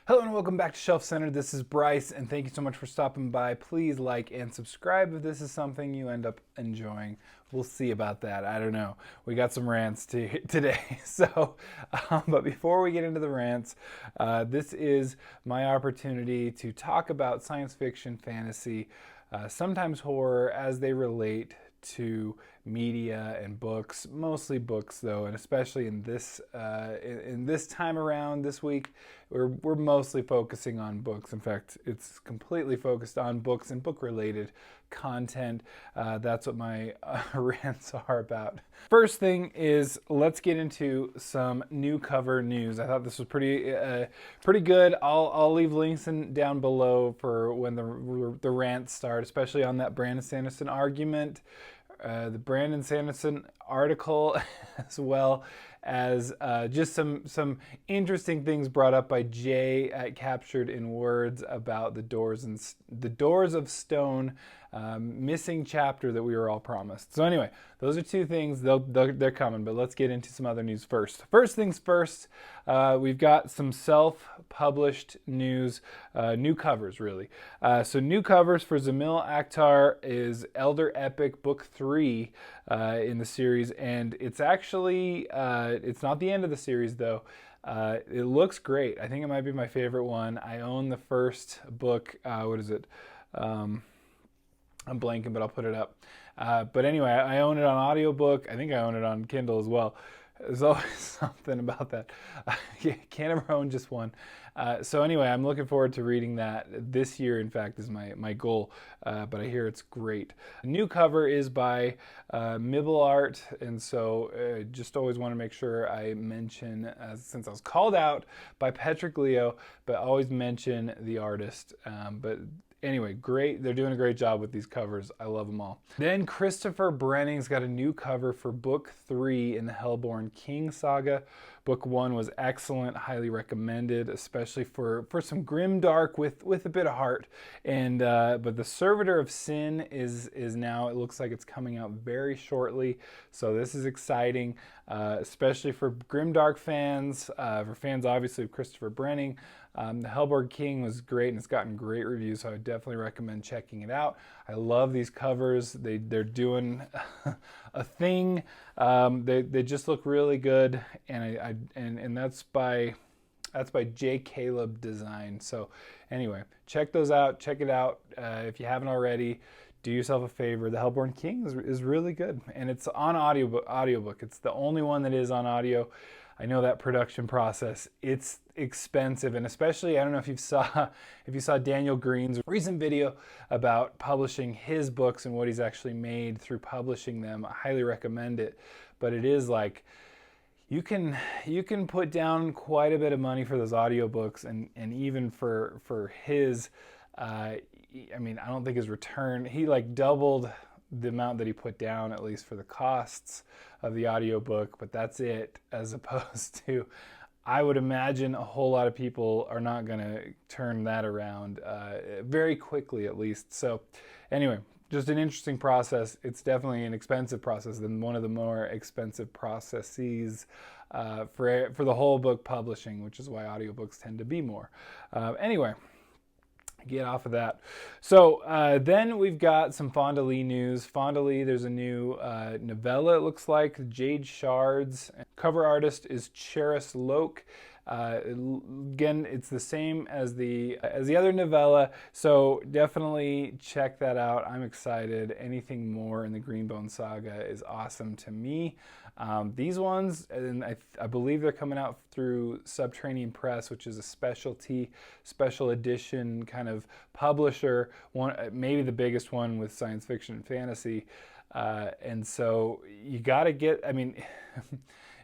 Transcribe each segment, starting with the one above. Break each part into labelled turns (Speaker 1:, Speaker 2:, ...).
Speaker 1: Hello and welcome back to Shelf Center. This is Bryce, and thank you so much for stopping by. Please like and subscribe if this is something you end up enjoying. We'll see about that. I don't know. We got some rants today. But before we get into the rants, this is my opportunity to talk about science fiction, fantasy, sometimes horror as they relate to media and books, mostly books though, and especially in this time around this week, we're mostly focusing on books. In fact, it's completely focused on books and book-related content. That's what my rants are about. First thing is, let's get into some new cover news. I thought this was pretty good. I'll leave links down below for when the rants start, especially on that Brandon Sanderson argument. The Brandon Sanderson article, as well as just some interesting things brought up by Jay at Captured in Words about the Doors of Stone missing chapter that we were all promised. So anyway, those are two things. They're coming, but let's get into some other news first. First things first, we've got some self-published news, new covers really. So new covers for Zamil Akhtar is Elder Epic Book 3 in the series, and it's actually, it's not the end of the series though. It looks great. I think it might be my favorite one. I own the first book. What is it? I'm blanking, but I'll put it up. But anyway, I own it on audiobook. I think I own it on Kindle as well. There's always something about that. Can't ever own just one. So anyway, I'm looking forward to reading that this year. In fact, is my goal. But I hear it's great. A new cover is by Mibble Art, and so just always want to make sure I mention, since I was called out by Patrick Leo, but always mention the artist. But anyway, great. They're doing a great job with these covers. I love them all. Then Christopher Brenning's got a new cover for Book 3 in the Hellborn King saga. Book 1 was excellent, highly recommended, especially for some grimdark with a bit of heart. And but The Servitor of Sin is now, it looks like it's coming out very shortly. So this is exciting, especially for grimdark fans, for fans obviously of Christopher Brenning. The Hellborn King was great, and it's gotten great reviews, so I definitely recommend checking it out. I love these covers. They're doing a thing. They just look really good, and that's by J. Caleb Design. So anyway, check those out. Check it out if you haven't already. Do yourself a favor. The Hellborn King is really good, and it's on audiobook. It's the only one that is on audio. I know that production process, it's expensive, and especially, I don't know if you saw Daniel Green's recent video about publishing his books and what he's actually made through publishing them. I highly recommend it, but it is like, you can put down quite a bit of money for those audiobooks, and even for his, I mean, I don't think his return, he like doubled the amount that he put down, at least for the costs of the audiobook, but that's it, as opposed to, I would imagine a whole lot of people are not going to turn that around very quickly, at least. So anyway, just an interesting process. It's definitely an expensive process, than one of the more expensive processes for the whole book publishing, which is why audiobooks tend to be more. Anyway, get off of that. So then we've got some Fonda Lee news. Fonda Lee, there's a new novella, it looks like, Jade Shards. Cover artist is Cheris Loke. Again, it's the same as the other novella, so definitely check that out. I'm excited. Anything more in the Greenbone saga is awesome to me. These ones, and I believe they're coming out through Subterranean Press, which is a special edition kind of publisher, one, maybe the biggest one with science fiction and fantasy. And so you got to get, I mean,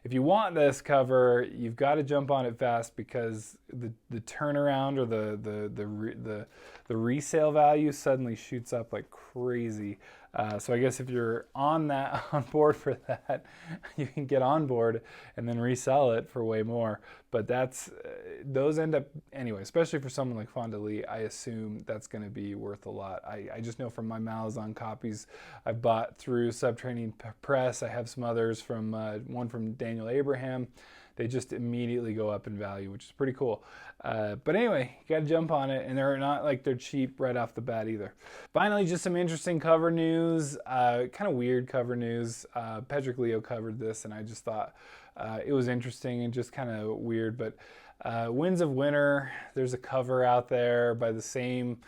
Speaker 1: if you want this cover, you've got to jump on it fast, because the turnaround or the resale value suddenly shoots up like crazy. So I guess if you're on board for that, you can get on board and then resell it for way more. But those end up, anyway, especially for someone like Fonda Lee, I assume that's going to be worth a lot. I just know from my Malazan copies I've bought through Subterranean Press. I have some others from, one from Daniel Abraham, they just immediately go up in value, which is pretty cool. But anyway, you got to jump on it, and they're not like they're cheap right off the bat either. Finally, just some interesting cover news, kind of weird cover news. Patrick Leo covered this, and I just thought it was interesting and just kind of weird. But Winds of Winter, there's a cover out there by the same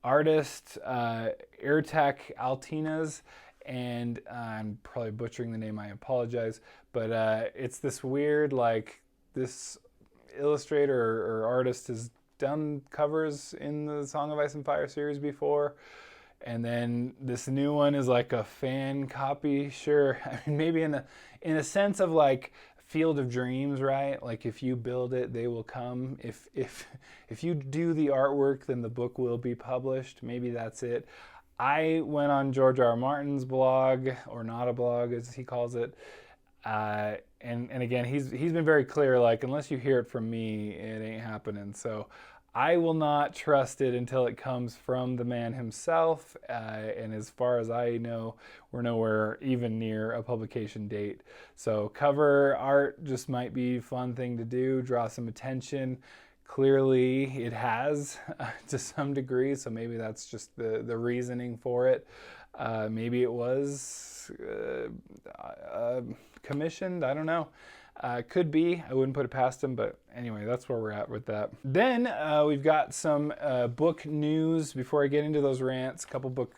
Speaker 1: artist, Airtek Altinez, and I'm probably butchering the name, I apologize, but it's this weird, like, this illustrator or artist has done covers in the Song of Ice and Fire series before, and then this new one is like a fan copy. Sure, I mean, maybe in a sense of like Field of Dreams, right? Like if you build it, they will come. If you do the artwork, then the book will be published. Maybe that's it. I went on George R. R. Martin's blog, or not a blog as he calls it, and again, he's been very clear, like, unless you hear it from me, it ain't happening. So I will not trust it until it comes from the man himself, and as far as I know, we're nowhere even near a publication date. So cover art just might be a fun thing to do, draw some attention. Clearly it has to some degree, so maybe that's just the reasoning for it. Maybe it was commissioned, I don't know. Could be, I wouldn't put it past him, but anyway, that's where we're at with that. Then we've got some book news. Before I get into those rants, a couple book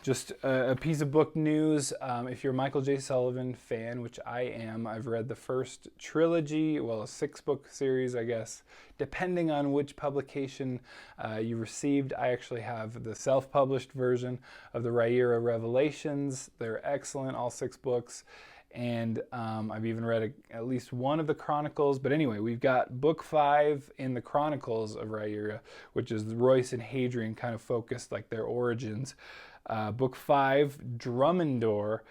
Speaker 1: just a piece of book news. If you're a Michael J. Sullivan fan, which I am, I've read the first trilogy, well, a 6-book series, I guess, depending on which publication you received. I actually have the self-published version of the Rhaenyra Revelations. They're excellent, all 6 books. And I've even read at least one of the Chronicles. But anyway, we've got book 5 in the Chronicles of Rhaenyra, which is Royce and Hadrian kind of focused, like their origins. Book 5, Drummondor,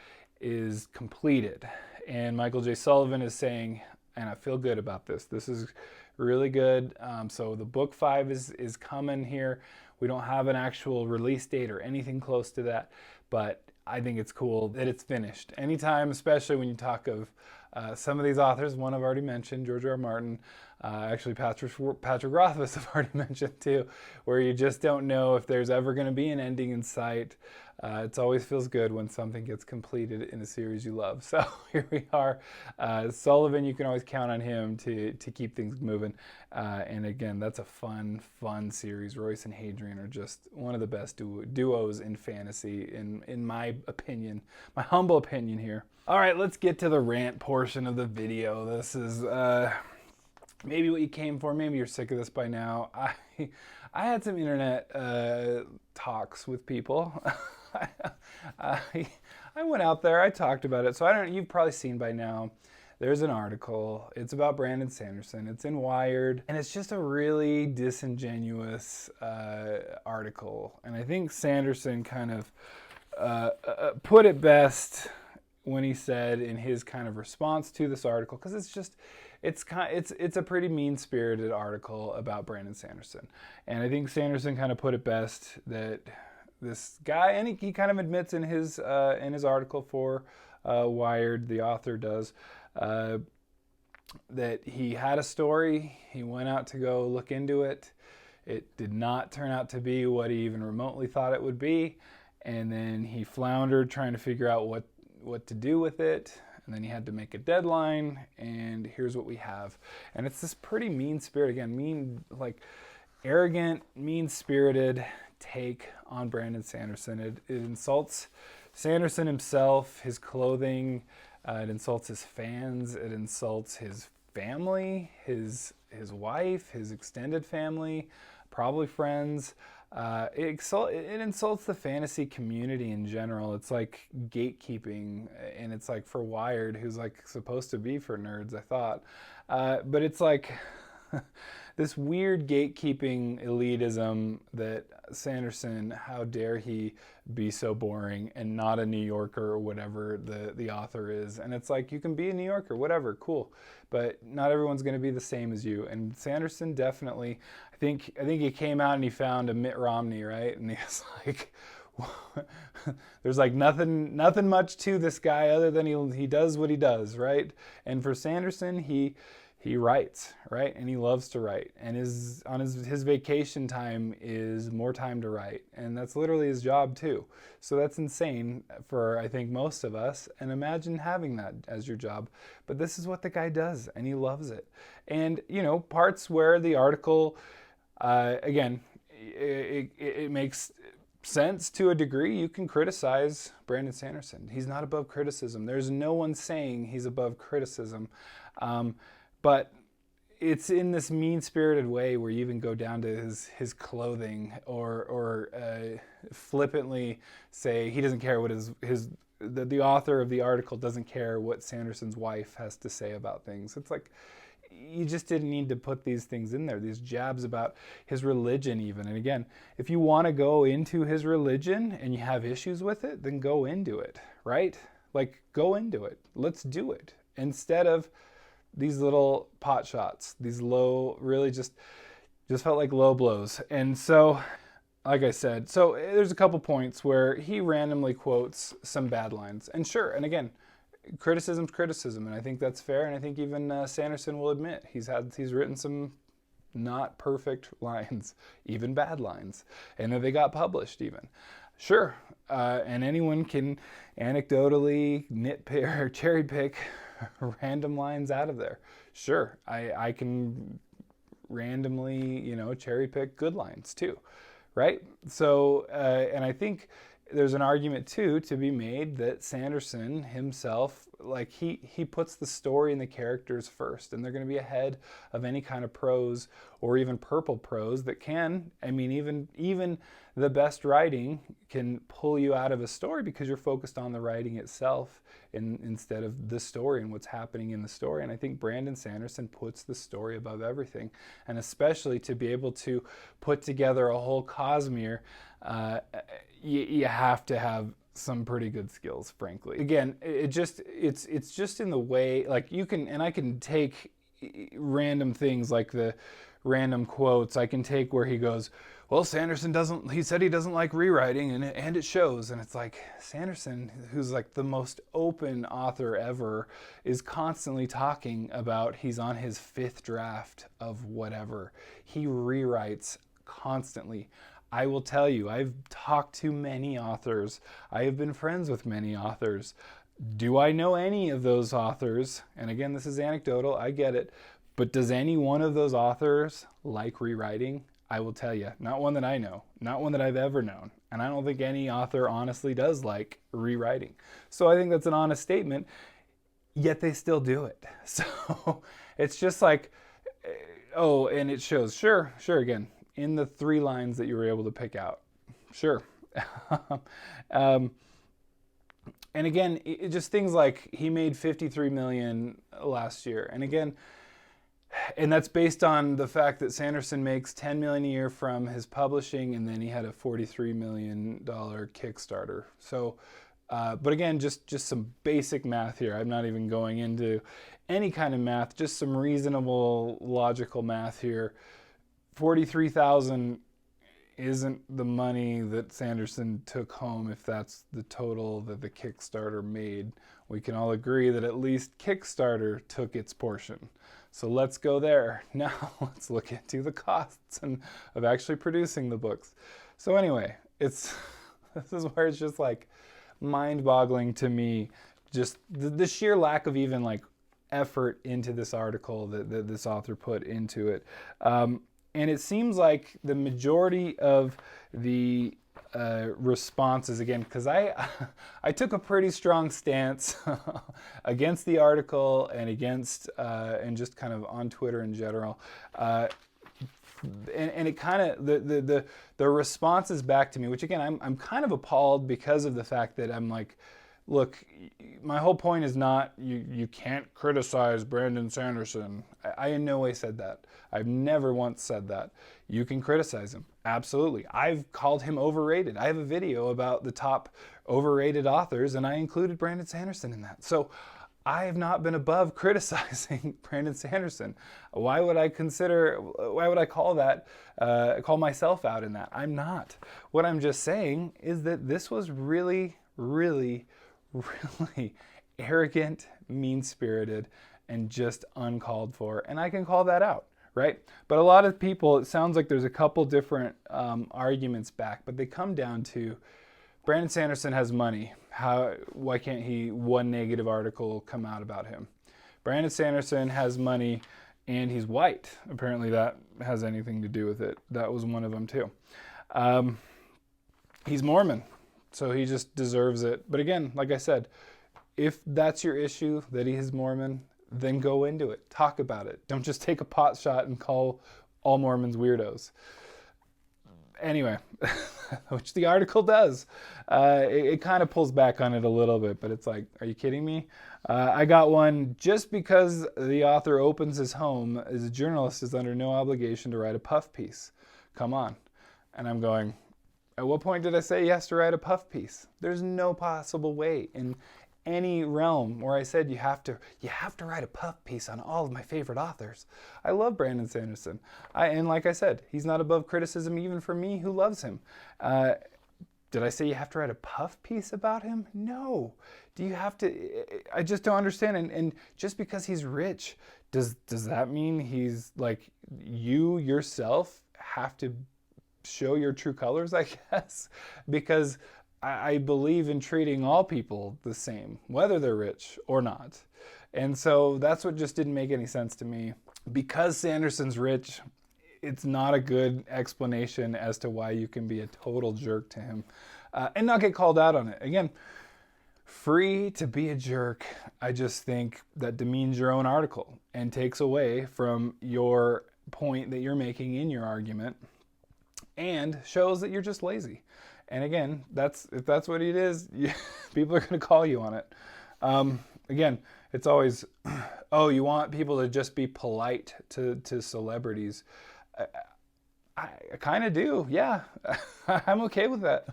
Speaker 1: is completed. And Michael J. Sullivan is saying, and I feel good about this, this is really good. So the book 5 is coming here. We don't have an actual release date or anything close to that, but I think it's cool that it's finished. Anytime, especially when you talk of some of these authors, one I've already mentioned, George R. R. Martin, actually Patrick Rothfuss I've already mentioned too, where you just don't know if there's ever going to be an ending in sight. It always feels good when something gets completed in a series you love. So here we are. Sullivan, you can always count on him to keep things moving. And again, that's a fun series. Royce and Hadrian are just one of the best duos in fantasy, in my opinion, my humble opinion here. All right, let's get to the rant portion of the video. This is maybe what you came for. Maybe you're sick of this by now. I had some internet talks with people. I went out there, I talked about it. So you've probably seen by now, there's an article. It's about Brandon Sanderson. It's in Wired, and it's just a really disingenuous article. And I think Sanderson kind of put it best when he said in his kind of response to this article, because it's a pretty mean-spirited article about Brandon Sanderson. And I think Sanderson kind of put it best that this guy, and he kind of admits in his article for Wired, the author does, that he had a story. He went out to go look into it. It did not turn out to be what he even remotely thought it would be. And then he floundered trying to figure out what to do with it. And then he had to make a deadline, and here's what we have. And it's this pretty mean-spirited, again, arrogant, mean-spirited take on Brandon Sanderson. It insults Sanderson himself, his clothing, it insults his fans, it insults his family, his wife, his extended family, probably friends. It insults the fantasy community in general. It's like gatekeeping, and it's like for Wired, who's like supposed to be for nerds, I thought. But it's like this weird gatekeeping elitism that Sanderson, how dare he be so boring and not a New Yorker or whatever the author is. And it's like, you can be a New Yorker, whatever, cool. But not everyone's going to be the same as you. And Sanderson definitely, I think he came out and he found a Mitt Romney, right? And he was like, there's like nothing much to this guy other than he does what he does, right? And for Sanderson, he writes, right? And he loves to write. And his vacation time is more time to write. And that's literally his job too. So that's insane for, I think, most of us. And imagine having that as your job. But this is what the guy does, and he loves it. And, you know, parts where the article, again, it makes sense to a degree. You can criticize Brandon Sanderson. He's not above criticism. There's no one saying he's above criticism. But it's in this mean-spirited way where you even go down to his clothing, or flippantly say he doesn't care what the author of the article doesn't care what Sanderson's wife has to say about things. It's like, you just didn't need to put these things in there, these jabs about his religion even. And again, if you want to go into his religion and you have issues with it, then go into it, right? Like, go into it. Let's do it. Instead of these little pot shots, these low, really just felt like low blows. And so, like I said, so there's a couple points where he randomly quotes some bad lines. And sure, and again, criticism's criticism, and I think that's fair. And I think even Sanderson will admit he's written some not perfect lines, even bad lines, and that they got published even. Sure, and anyone can anecdotally nitpick or cherry pick random lines out of there. Sure, I can randomly, you know, cherry pick good lines too, right? So, and I think there's an argument too to be made that Sanderson himself, like he puts the story and the characters first, and they're going to be ahead of any kind of prose or even purple prose that can, I mean, even the best writing can pull you out of a story because you're focused on the writing itself instead of the story and what's happening in the story. And I think Brandon Sanderson puts the story above everything, and especially to be able to put together a whole Cosmere, you have to have some pretty good skills, frankly. Again, it's just in the way, like I can take random things like the random quotes. I can take where he goes, well, Sanderson he said he doesn't like rewriting, and it shows. And it's like, Sanderson, who's like the most open author ever, is constantly talking about he's on his 5th draft of whatever. He rewrites constantly. I will tell you, I've talked to many authors. I have been friends with many authors. Do I know any of those authors? And again, this is anecdotal, I get it. But does any one of those authors like rewriting? I will tell you, not one that I know, not one that I've ever known. And I don't think any author honestly does like rewriting. So I think that's an honest statement, yet they still do it. So it's just like, oh, and it shows. Sure, again, in the 3 lines that you were able to pick out. Sure. And again, it just things like he made $53 million last year. And again, and that's based on the fact that Sanderson makes $10 million a year from his publishing, and then he had a $43 million Kickstarter. So, but again, just some basic math here. I'm not even going into any kind of math, just some reasonable, logical math here. $43,000 isn't the money that Sanderson took home if that's the total that the Kickstarter made. We can all agree that at least Kickstarter took its portion. So let's go there. Now let's look into the costs of actually producing the books. So anyway, this is where it's just like mind-boggling to me, just the sheer lack of even like effort into this article that this author put into it. And it seems like the majority of the responses, again, because I took a pretty strong stance against the article and against and just kind of on Twitter in general, and it kind of the responses back to me, which again I'm kind of appalled because of the fact that I'm like, look, my whole point is not you can't criticize Brandon Sanderson. I in no way said that. I've never once said that. You can criticize him. Absolutely. I've called him overrated. I have a video about the top overrated authors, and I included Brandon Sanderson in that. So I have not been above criticizing Brandon Sanderson. Why would I call myself out in that? I'm not. What I'm just saying is that this was really, really, really arrogant, mean-spirited, and just uncalled for. And I can call that out, right? But a lot of people, it sounds like there's a couple different arguments back, but they come down to Brandon Sanderson has money. Why can't one negative article come out about him? Brandon Sanderson has money and he's white. Apparently that has anything to do with it. That was one of them too. He's Mormon, so he just deserves it. But again, like I said, if that's your issue, that he is Mormon, then go into it. Talk about it. Don't just take a pot shot and call all Mormons weirdos. Anyway, which the article does. It kind of pulls back on it a little bit, but it's like, are you kidding me? I got one, just because the author opens his home as a journalist is under no obligation to write a puff piece. Come on. And I'm going, at what point did I say he has to write a puff piece? There's no possible way in any realm where I said you have to write a puff piece on all of my favorite authors. I love Brandon Sanderson. And like I said, he's not above criticism even for me who loves him. Did I say you have to write a puff piece about him? No. Do you have to? I just don't understand. And just because he's rich, does that mean he's like, you yourself have to show your true colors, I guess? Because I believe in treating all people the same, whether they're rich or not. And so that's what just didn't make any sense to me. Because Sanderson's rich, it's not a good explanation as to why you can be a total jerk to him and not get called out on it. Again, free to be a jerk. I just think that demeans your own article and takes away from your point that you're making in your argument and shows that you're just lazy. And again, if that's what it is, people are going to call you on it. Again, it's always, oh, you want people to just be polite to celebrities. I kind of do, yeah. I'm okay with that.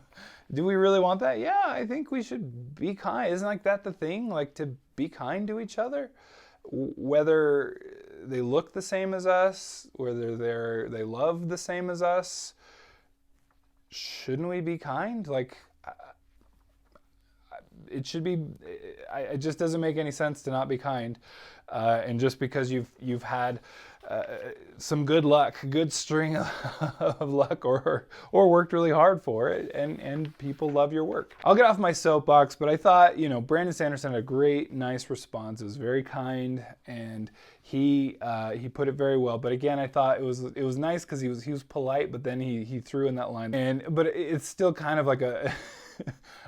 Speaker 1: Do we really want that? Yeah, I think we should be kind. Isn't like that the thing? Like to be kind to each other? Whether they look the same as us, whether they love the same as us, shouldn't we be kind? Like, it should be. It just doesn't make any sense to not be kind. And just because you've had some good luck, good string of luck, or worked really hard for it, and people love your work. I'll get off my soapbox, but I thought, Brandon Sanderson had a great, nice response. It was very kind, and he put it very well. But again, I thought it was nice because he was polite, but then he threw in that line, but it's still kind of like a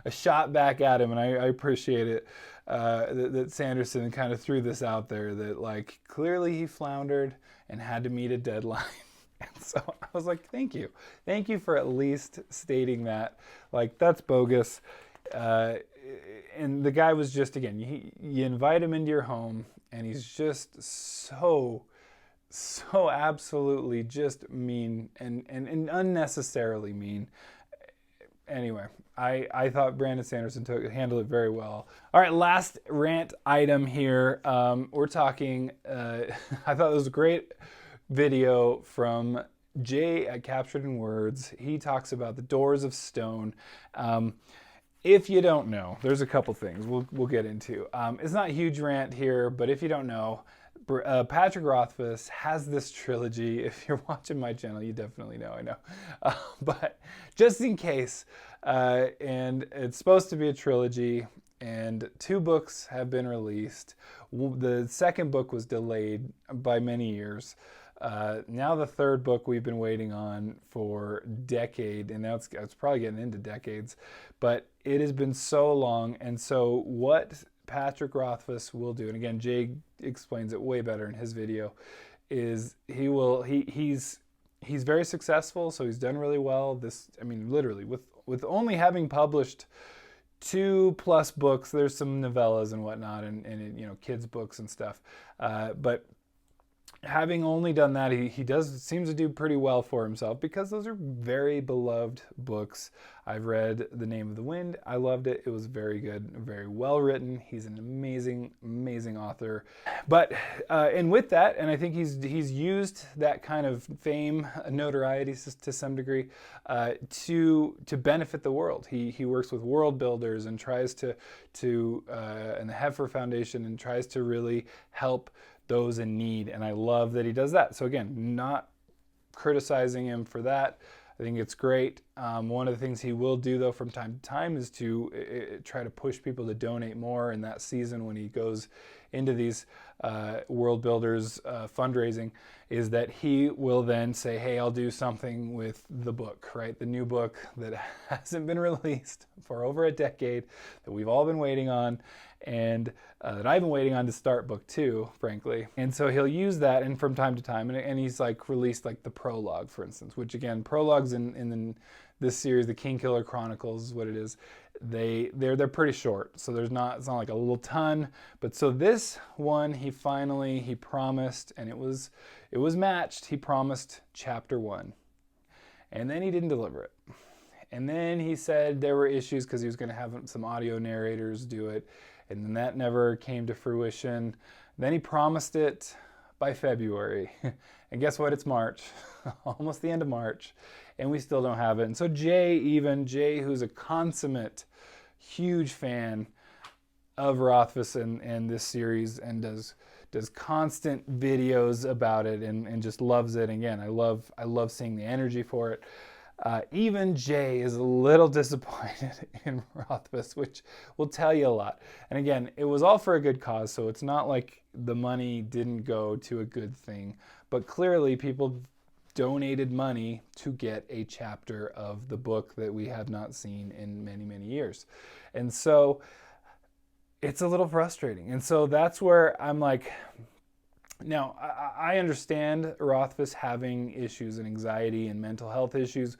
Speaker 1: a shot back at him, and I appreciate it. That Sanderson kind of threw this out there, that like clearly he floundered and had to meet a deadline. And so I was like, thank you for at least stating that. Like, that's bogus. And the guy was just, again, you invite him into your home and he's just so absolutely just mean and unnecessarily mean. Anyway, I thought Brandon Sanderson handled it very well. All right, last rant item here. We're talking, I thought it was a great video from Jay at Captured in Words. He talks about the Doors of Stone. If you don't know, there's a couple things we'll get into. It's not a huge rant here, but if you don't know, Patrick Rothfuss has this trilogy. If you're watching my channel, you definitely know, I know. But just in case, and it's supposed to be a trilogy, and 2 books have been released. The second book was delayed by many years. Now the third book we've been waiting on for a decade, and now it's probably getting into decades, but it has been so long. And so what Patrick Rothfuss will do, and again, Jay explains it way better in his video, is he's very successful, so he's done really well. Literally, with only having published 2+ books, there's some novellas and whatnot, and kids' books and stuff, but having only done that, he seems to do pretty well for himself, because those are very beloved books. I've read The Name of the Wind. I loved it. It was very good, very well written. He's an amazing author. But and with that, and I think he's used that kind of fame, notoriety to some degree, to benefit the world. He works with world builders and tries to and the Heifer Foundation, and tries to really help those in need, and I love that he does that. So again, not criticizing him for that. I think it's great. One of the things he will do, though, from time to time is to try to push people to donate more in that season when he goes into these world builders fundraising, is that he will then say, hey, I'll do something with the book, right? The new book that hasn't been released for over a decade, that we've all been waiting on, and that I've been waiting on to start book 2, frankly. And so he'll use that, and from time to time, and he's like released like the prologue, for instance, which again, prologues in this series, the Kingkiller Chronicles is what it is. They're pretty short, so it's not like a little ton. But so this one, he promised, and it was matched. He promised chapter 1, and then he didn't deliver it. And then he said there were issues because he was going to have some audio narrators do it, and then that never came to fruition. Then he promised it by February, and guess what? It's March, almost the end of March, and we still don't have it. And so Jay, who's a consummate, huge fan of Rothfuss and this series, and does constant videos about it, and just loves it. And again, I love seeing the energy for it. Even Jay is a little disappointed in Rothfuss, which will tell you a lot. And again, it was all for a good cause, so it's not like the money didn't go to a good thing. But clearly, people donated money to get a chapter of the book that we have not seen in many years. And so it's a little frustrating. And so that's where I'm like, now, I understand Rothfuss having issues and anxiety and mental health issues.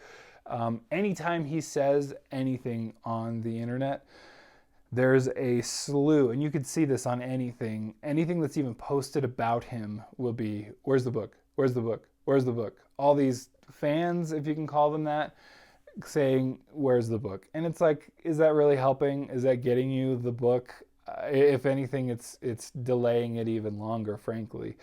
Speaker 1: Anytime he says anything on the internet, there's a slew, and you could see this on anything that's even posted about him will be, where's the book? Where's the book? Where's the book? All these fans, if you can call them that, saying, where's the book? And it's like, is that really helping? Is that getting you the book? If anything, it's delaying it even longer, frankly.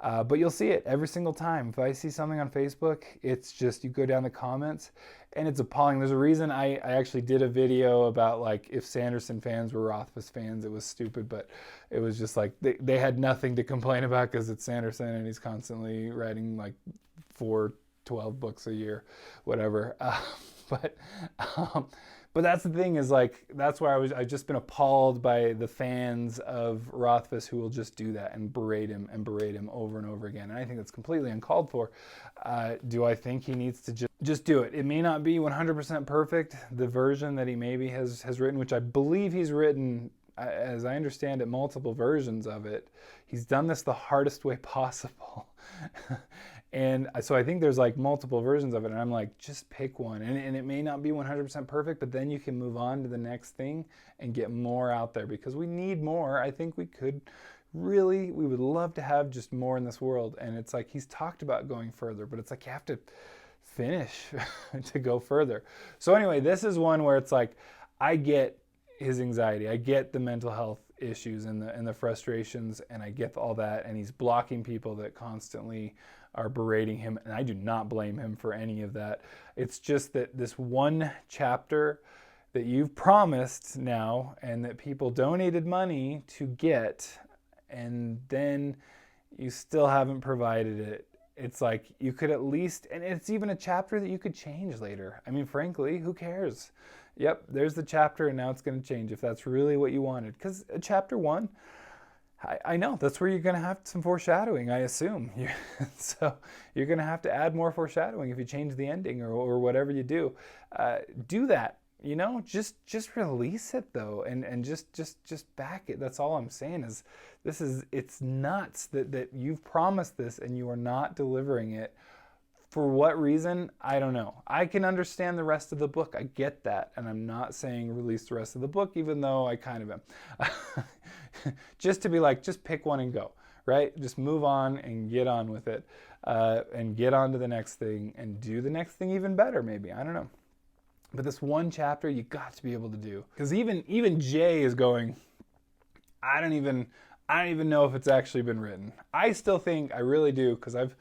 Speaker 1: But you'll see it every single time. If I see something on Facebook, it's just, you go down the comments, and it's appalling. There's a reason I actually did a video about, like, if Sanderson fans were Rothfuss fans. It was stupid, but it was just like they had nothing to complain about because it's Sanderson, and he's constantly writing like 12 books a year, whatever. But that's the thing, is like, that's why I've just been appalled by the fans of Rothfuss who will just do that and berate him over and over again. And I think that's completely uncalled for. Do I think he needs to just do it? It may not be 100% perfect, the version that he maybe has written, which I believe he's written, as I understand it, multiple versions of it. He's done this the hardest way possible. And so I think there's like multiple versions of it, and I'm like, just pick one. And it may not be 100% perfect, but then you can move on to the next thing and get more out there, because we need more. I think we would love to have just more in this world. And it's like, he's talked about going further, but it's like, you have to finish to go further. So anyway, this is one where it's like, I get his anxiety, I get the mental health issues and the frustrations, and I get all that, and he's blocking people that constantly are berating him, and I do not blame him for any of that. It's just that this one chapter that you've promised now, and that people donated money to get, and then you still haven't provided it. It's like, you could at least, and it's even a chapter that you could change later. I mean, frankly, who cares? Yep, there's the chapter, and now it's going to change if that's really what you wanted. Because chapter 1, I know that's where you're going to have some foreshadowing, I assume. So you're going to have to add more foreshadowing if you change the ending or whatever you do. Do that, just release it though, and just back it. That's all I'm saying is it's nuts that you've promised this and you are not delivering it. For what reason? I don't know. I can understand the rest of the book. I get that. And I'm not saying release the rest of the book, even though I kind of am. Just to be like, just pick one and go, right? Just move on and get on with it, and get on to the next thing and do the next thing even better, maybe. I don't know. But this one chapter you got to be able to do. Because even Jay is going, I don't even know if it's actually been written. I still think, I really do, because I've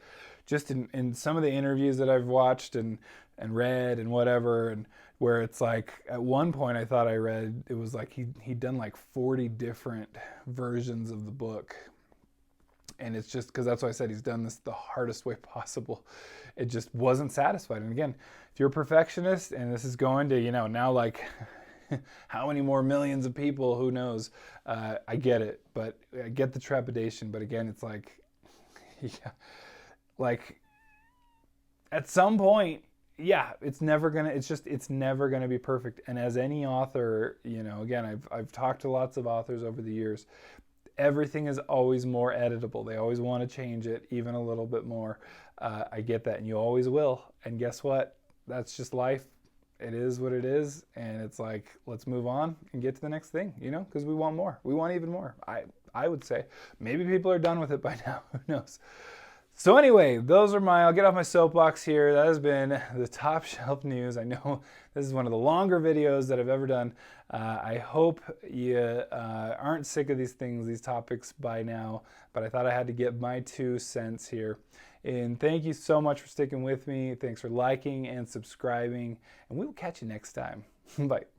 Speaker 1: just in some of the interviews that I've watched and read and whatever, and where it's like at one point I thought I read it was like he'd done like 40 different versions of the book. And it's just because that's why I said he's done this the hardest way possible. It just wasn't satisfied. And again, if you're a perfectionist and this is going to, now like how many more millions of people, who knows? I get it, but I get the trepidation. But again, it's like, yeah, like at some point, yeah, it's never gonna be perfect. And as any author, again, I've talked to lots of authors over the years. Everything is always more editable. They always want to change it even a little bit more. I get that, and you always will. And guess what? That's just life. It is what it is, and it's like, let's move on and get to the next thing, because we want more. We want even more. I would say maybe people are done with it by now. Who knows? So anyway, I'll get off my soapbox here. That has been the Top Shelf News. I know this is one of the longer videos that I've ever done. I hope you aren't sick of these things, these topics by now, but I thought I had to get my 2 cents here. And thank you so much for sticking with me. Thanks for liking and subscribing, and we will catch you next time. Bye.